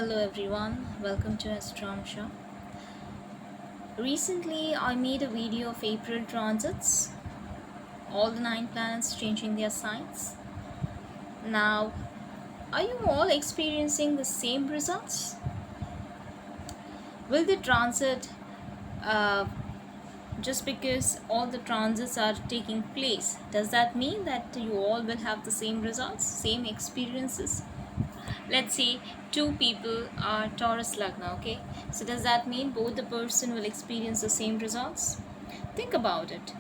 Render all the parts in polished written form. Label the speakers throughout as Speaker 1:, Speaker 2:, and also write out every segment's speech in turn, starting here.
Speaker 1: Hello everyone, welcome to Astroamsa. Recently I made a video of April transits, all the 9 planets changing their signs. Now, are you all experiencing the same results? Will the transit, uh, just because all the transits are taking place, does that mean that you all will have the same results, same experiences? Let's say two people are Taurus Lagna, okay? So does that mean both the person will experience the same results? Think about it.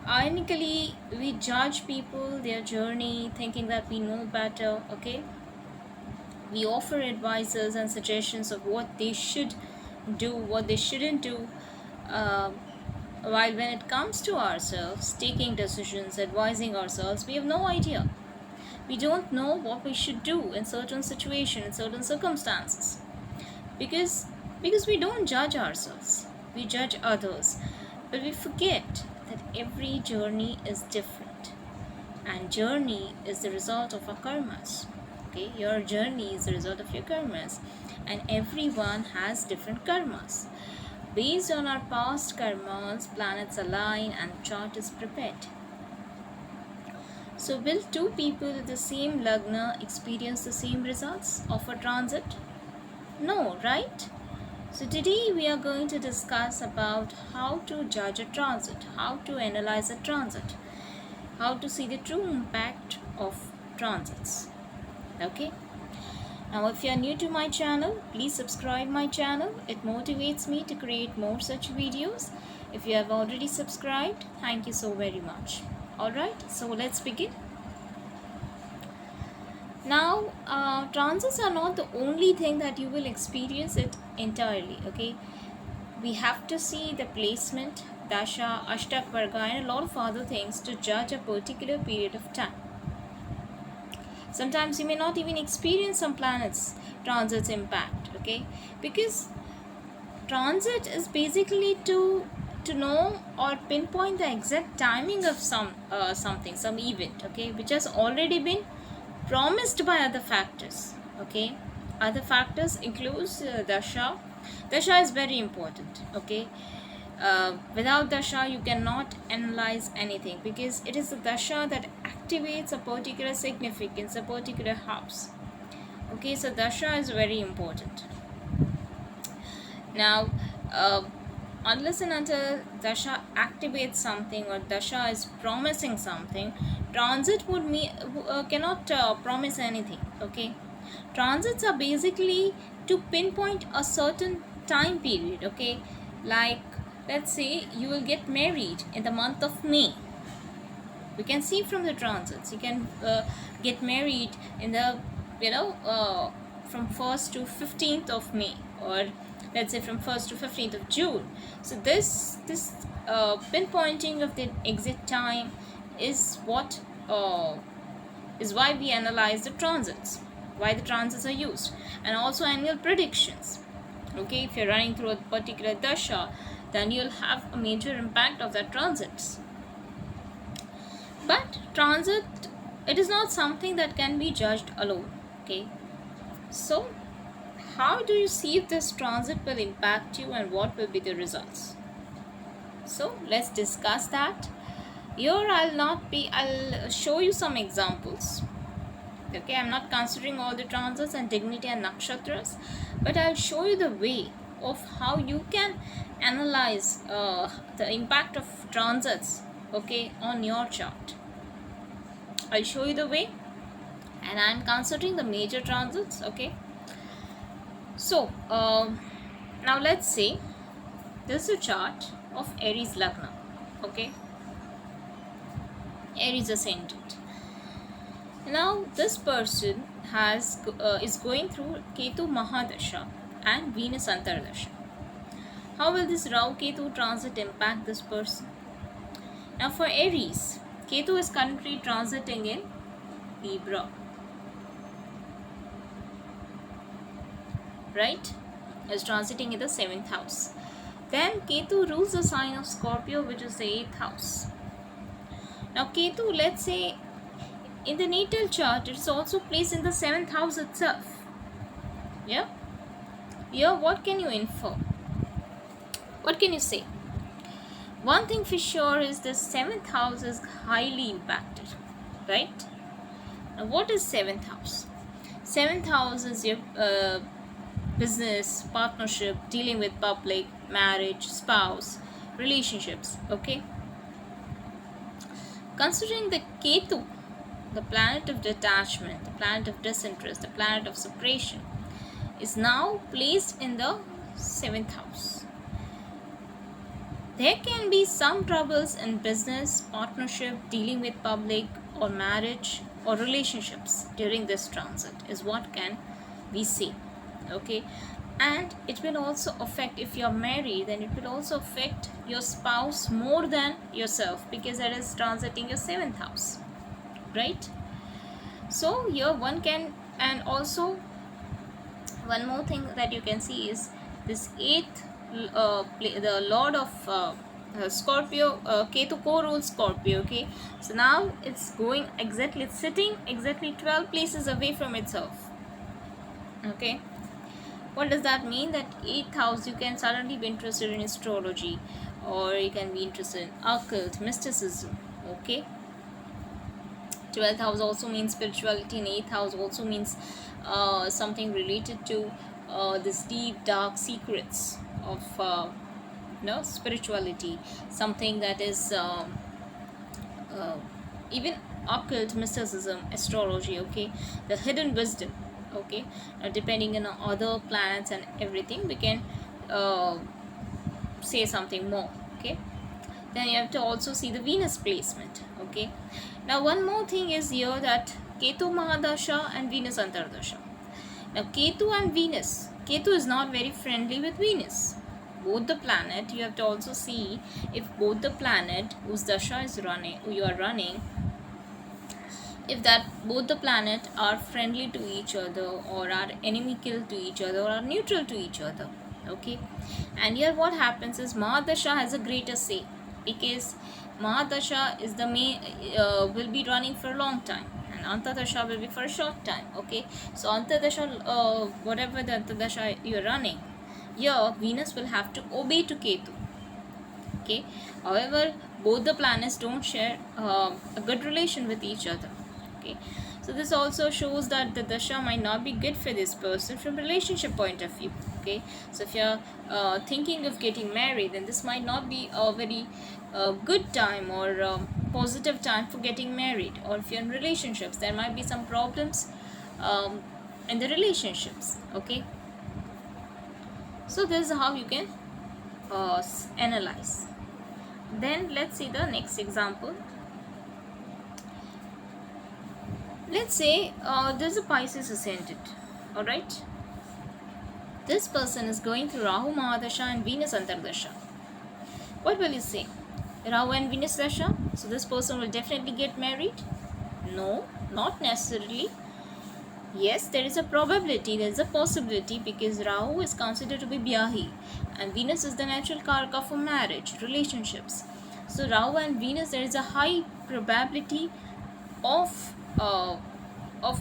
Speaker 1: Ironically, we judge people, their journey, thinking that we know better, okay? We offer advices and suggestions of what they should do, what they shouldn't do. Uh, while when it comes to ourselves, taking decisions, advising ourselves, we have no idea. We don't know what we should do in certain situations, in certain circumstances, because we don't judge ourselves, we judge others, but we forget that every journey is different, and journey is the result of our karmas. Okay, your journey is the result of your karmas, and everyone has different karmas. Based on our past karmas, planets align and chart is prepared. So, will two people with the same lagna experience the same results of a transit? No, right? So today we are going to discuss about how to judge a transit, how to analyze a transit, how to see the true impact of transits. Okay? Now if you are new to my channel, please subscribe my channel. It motivates me to create more such videos. If you have already subscribed, thank you so very much. Alright, so let's begin. Now, transits are not the only thing that you will experience it entirely, okay? We have to see the placement, dasha, ashtak varga, and a lot of other things to judge a particular period of time. Sometimes you may not even experience some planets transits impact, okay? Because transit is basically to know or pinpoint the exact timing of something, some event, okay, which has already been promised by other factors, okay. Other factors includes dasha. Dasha is very important, okay. Without dasha you cannot analyze anything, because it is the dasha that activates a particular significance, a particular house, okay. So dasha is very important. Now, unless and until dasha activates something or dasha is promising something, transit would cannot promise anything, okay. Transits are basically to pinpoint a certain time period, okay. Like, let's say you will get married in the month of May. We can see from the transits you can get married in the from 1st to 15th of May, or let's say from 1st to 15th of June. So this pinpointing of the exit time is what is why we analyze the transits, why the transits are used, and also annual predictions. Okay, if you're running through a particular dasha, then you'll have a major impact of that transits. But transit, it is not something that can be judged alone, okay. So how do you see if this transit will impact you and what will be the results? So let's discuss that. Here I'll show you some examples, okay. I'm not considering all the transits and dignity and nakshatras, but I'll show you the way of how you can analyze the impact of transits, okay, on your chart. I'll show you the way, and I'm considering the major transits, okay. So now let's say this is a chart of Aries Lagna, okay, Aries ascendant. Now this person is going through Ketu Mahadasha and Venus Antardasha. How will this Rahu Ketu transit impact this person? Now for Aries, Ketu is currently transiting in Libra, right? Is transiting in the 7th house. Then Ketu rules the sign of Scorpio, which is the 8th house. Now Ketu, let's say in the natal chart, it is also placed in the 7th house itself. Yeah. here what can you infer? What can you say? One thing for sure is the 7th house is highly impacted, right? Now what is 7th house? 7th house is your business, partnership, dealing with public, marriage, spouse, relationships. Okay, considering the Ketu, the planet of detachment, the planet of disinterest, the planet of separation, is now placed in the 7th house. There can be some troubles in business, partnership, dealing with public, or marriage, or relationships during this transit, is what can we say. Okay, and it will also affect, if you're married, then it will also affect your spouse more than yourself, because that is transiting your 7th house, right? So here one can, and also one more thing that you can see is this 8th, the lord of Scorpio, Ketu co-rules Scorpio. Okay, so now it's going exactly, it's sitting exactly 12 places away from itself. Okay, what does that mean? That 8th house, you can suddenly be interested in astrology, or you can be interested in occult mysticism. Okay, 12th house also means spirituality, and 8th house also means something related to this deep dark secrets of spirituality, something that is uh, even occult mysticism, astrology. Okay, the hidden wisdom. Okay, depending on other planets and everything, we can uh, say something more. Okay, then you have to also see the Venus placement. Okay, now one more thing is here, that Ketu Mahadasha and Venus Antardasha. Now Ketu and Venus, Ketu is not very friendly with Venus. Both the planet, you have to also see if both the planet whose dasha is running, you are running, if that both the planet are friendly to each other, or are inimical to each other, or are neutral to each other. Okay, and here what happens is Mahadasha has a greater say, because Mahadasha is the main, will be running for a long time, and Antardasha will be for a short time. Okay, so Antardasha, whatever the Antardasha you're running, here Venus will have to obey to Ketu. Okay, however, both the planets don't share a good relation with each other. Okay, so this also shows that the dasha might not be good for this person from relationship point of view. Okay, so if you're thinking of getting married, then this might not be a very good time, or positive time for getting married. Or if you're in relationships, there might be some problems um, in the relationships. Okay, so this is how you can analyze. Then let's see the next example. Let's say there's a Pisces ascendant. Alright, this person is going through Rahu Mahadasha and Venus Antardasha. What will you say? Rahu and Venus Dasha, so this person will definitely get married? No, not necessarily. Yes, there is a probability, there is a possibility, because Rahu is considered to be Byahi, and Venus is the natural karaka for marriage, relationships. So Rahu and Venus, there is a high probability of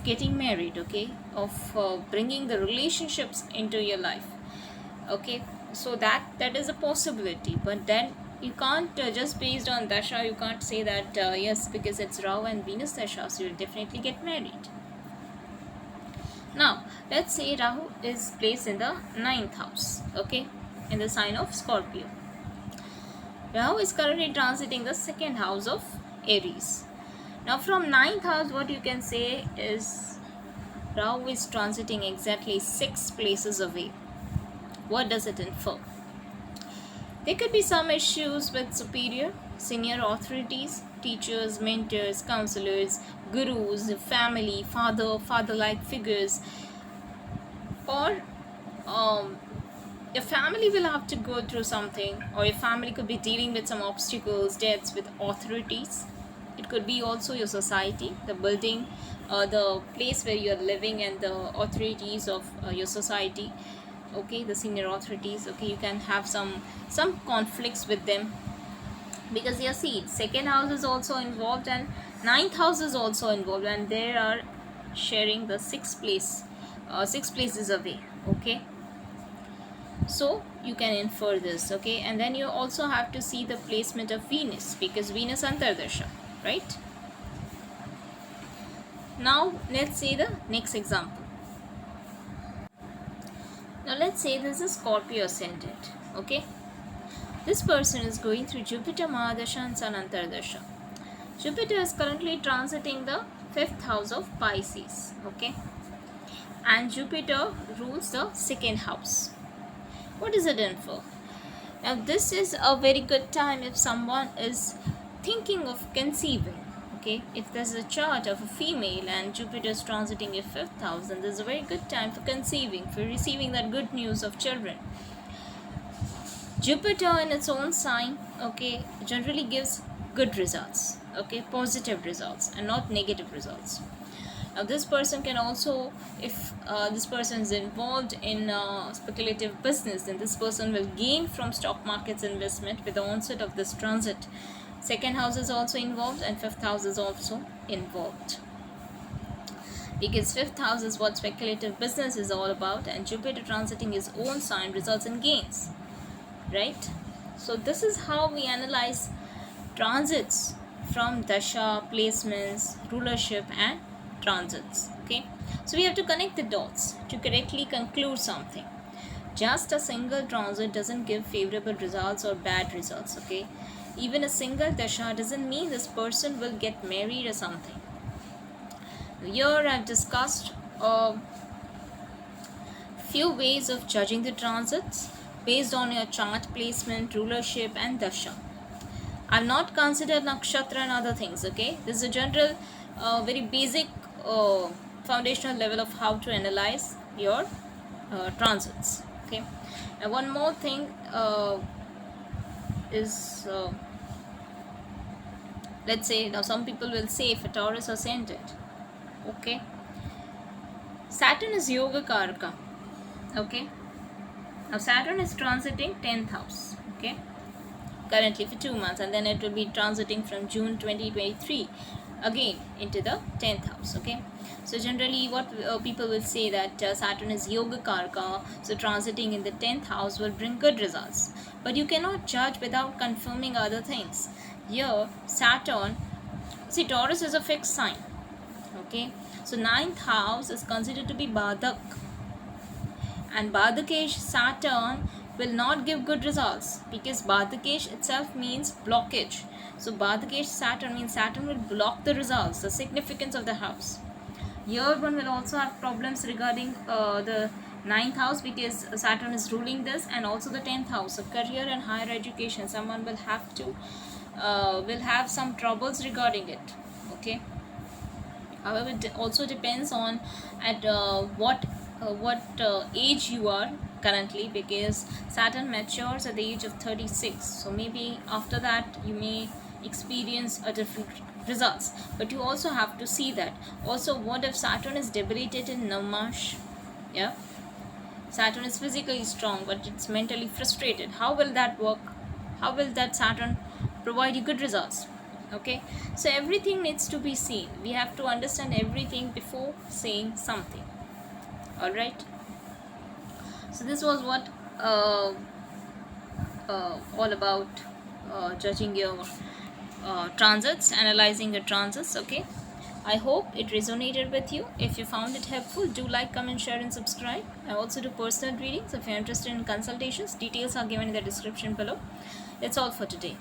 Speaker 1: getting married. Okay, of bringing the relationships into your life. Okay, so that is a possibility, but then you can't just based on dasha, you can't say that yes, because it's Rahu and Venus dasha, so you'll definitely get married. Now let's say Rahu is placed in the 9th house. Okay, in the sign of Scorpio. Rahu is currently transiting the 2nd house of Aries. Now from 9th house, what you can say is Rahu is transiting exactly 6 places away. What does it infer? There could be some issues with superior, senior authorities, teachers, mentors, counselors, gurus, family, father-like figures, or your family will have to go through something, or your family could be dealing with some obstacles, deaths with authorities. It could be also your society, the building, the place where you are living, and the authorities of your society. Okay, the senior authorities. Okay, you can have some conflicts with them, because you see, 2nd house is also involved, and 9th house is also involved, and they are sharing the 6th place, 6 places away. Okay, So you can infer this, okay? And then you also have to see the placement of Venus, because Venus Antardasha, right? Now let's see the next example. Now let's say this is Scorpio ascendant, okay? This person is going through Jupiter Mahadasha and Sun Antardasha. Jupiter is currently transiting the 5th house of Pisces, okay? And Jupiter rules the 2nd house. What is it in for? Now this is a very good time if someone is thinking of conceiving, okay? If there's a chart of a female and Jupiter is transiting your 5th house, then there's a very good time for conceiving, for receiving that good news of children. Jupiter in its own sign, okay, generally gives good results, okay, positive results and not negative results. Now this person can also, if this person is involved in speculative business, then this person will gain from stock markets investment with the onset of this transit. 2nd house is also involved and 5th house is also involved, because 5th house is what speculative business is all about, and Jupiter transiting his own sign results in gains, right? So this is how we analyze transits from dasha, placements, rulership and transits, okay? So we have to connect the dots to correctly conclude something. Just a single transit doesn't give favorable results or bad results, okay? Even a single dasha doesn't mean this person will get married or something. Here I've discussed a few ways of judging the transits based on your chart placement, rulership and dasha. I've not considered nakshatra and other things, okay? This is a general, very basic, foundational level of how to analyze your transits, okay? And one more thing is, let's say, now some people will say if a Taurus ascendant, okay? Saturn is yoga karaka, okay? Now Saturn is transiting 10th house, okay? Currently for 2 months, and then it will be transiting from June 2023 again into the 10th house, okay? So generally what people will say that Saturn is yoga karaka, so transiting in the 10th house will bring good results, but you cannot judge without confirming other things. Here Saturn, see, Taurus is a fixed sign, okay? So 9th house is considered to be badak, and Badakesh Saturn will not give good results, because Badakesh itself means blockage. So Badakesh Saturn means Saturn will block the results, the significance of the house. Here one will also have problems regarding the 9th house, because Saturn is ruling this, and also the 10th house. So career and higher education, someone will have to will have some troubles regarding it, okay? However, it also depends on at what age you are currently, because Saturn matures at the age of 36. So maybe after that you may experience a different results. But you also have to see that. Also, what if Saturn is debilitated in Navmash? Yeah. Saturn is physically strong, but it's mentally frustrated. How will that work? How will that Saturn provide you good results? Okay, so everything needs to be seen. We have to understand everything before saying something. All right, so this was what all about judging your transits, analyzing your transits, okay? I hope it resonated with you. If you found it helpful, do like, comment, share and subscribe. I also do personal readings. If you're interested in consultations, details are given in the description below. That's all for today.